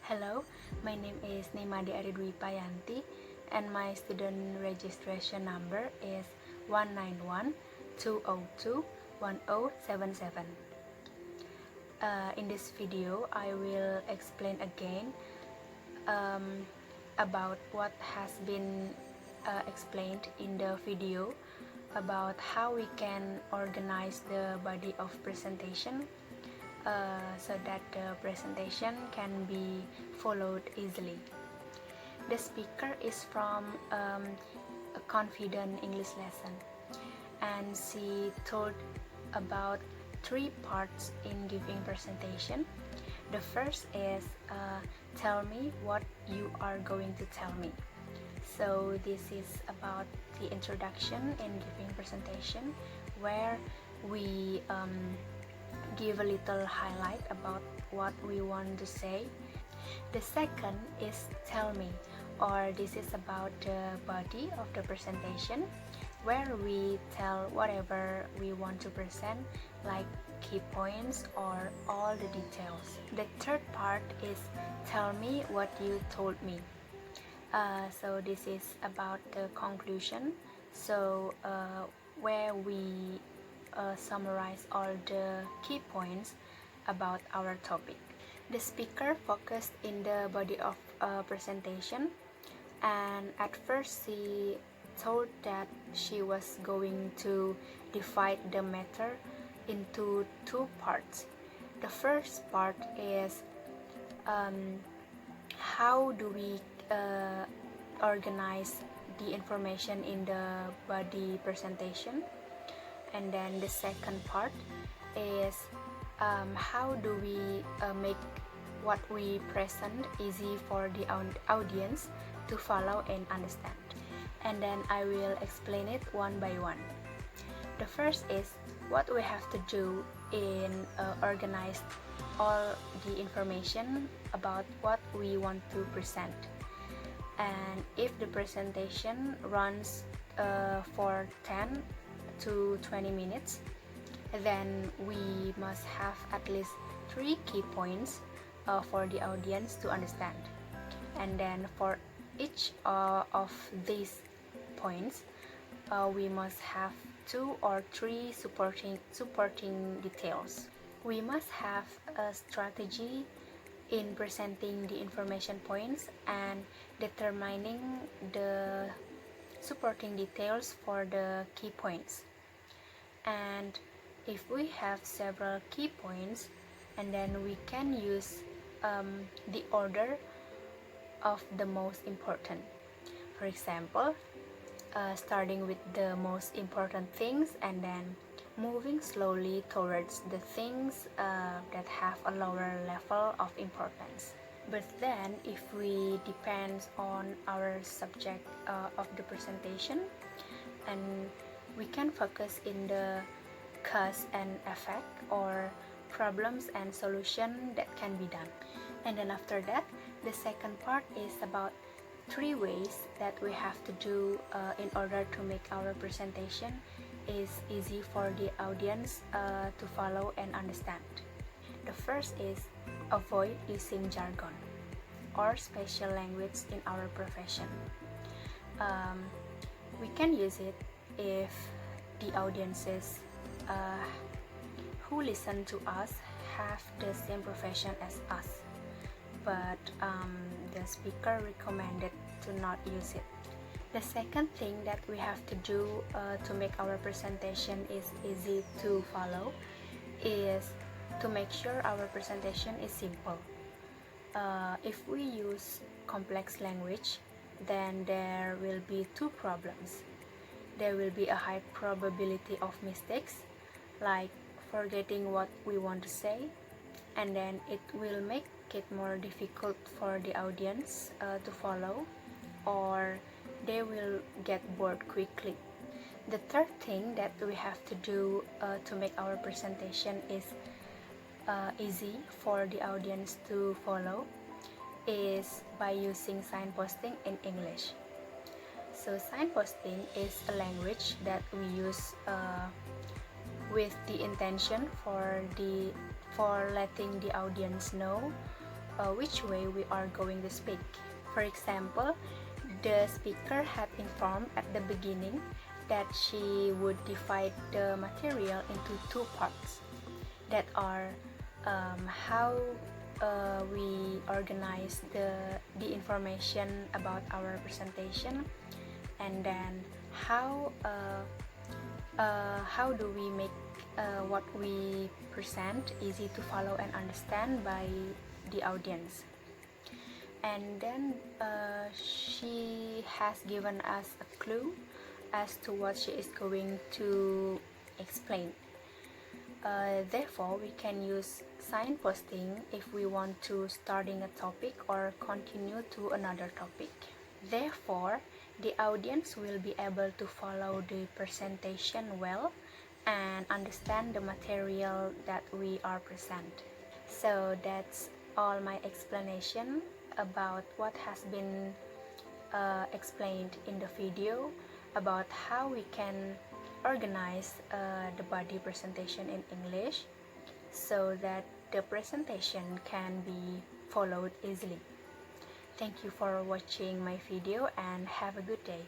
Hello, my name is NI Made Ari Dwipayanti and my student registration number is 191-202-1077. In this video, I will explain again about what has been explained in the video about how we can organize the body of presentation so that the presentation can be followed easily. The speaker is from a confident English lesson, and she told about 3 parts in giving presentation. The first is tell me what you are going to tell me. So this is about the introduction in giving presentation, where we give a little highlight about what we want to say. The second is tell me, or this is about the body of the presentation, where we tell whatever we want to present, like key points or all the details. The third part is tell me what you told me. So this is about the conclusion, so where we summarize all the key points about our topic. The speaker focused in the body of presentation, and at first she told that she was going to divide the matter into 2 parts. The first part is how do we organize the information in the body presentation, and then the second part is how do we make what we present easy for the audience to follow and understand. And then I will explain it one by one. The first is what we have to do in organize all the information about what we want to present. And if the presentation runs for 10 to 20 minutes, then we must have at least 3 key points for the audience to understand. And then for each of these points, we must have 2 or 3 supporting details. We must have a strategy in presenting the information points and determining the supporting details for the key points. And if we have several key points, and then we can use the order of the most important. For example, starting with the most important things and then moving slowly towards the things that have a lower level of importance. But then if we depend on our subject of the presentation, and we can focus in the cause and effect, or problems and solution that can be done. And then after that, the second part is about 3 ways that we have to do in order to make our presentation is easy for the audience to follow and understand. The first is avoid using jargon or special language in our profession. We can use it if the audiences who listen to us have the same profession as us, but the speaker recommended to not use it. The second thing that we have to do to make our presentation is easy to follow is to make sure our presentation is simple. If we use complex language, then there will be 2 problems. There will be a high probability of mistakes, like forgetting what we want to say, and then it will make it more difficult for the audience to follow, or they will get bored quickly. The third thing that we have to do to make our presentation is easy for the audience to follow is by using signposting in English. So signposting is a language that we use with the intention for letting the audience know which way we are going to speak. For example, the speaker had informed at the beginning that she would divide the material into two parts that are how we organize the information about our presentation, and then how do we make what we present easy to follow and understand by the audience. And then she has given us a clue as to what she is going to explain. Therefore, we can use signposting if we want to starting a topic or continue to another topic. Therefore, the audience will be able to follow the presentation well and understand the material that we are present. So that's all my explanation about what has been explained in the video about how we can organize the body presentation in English so that the presentation can be followed easily. Thank you for watching my video and have a good day.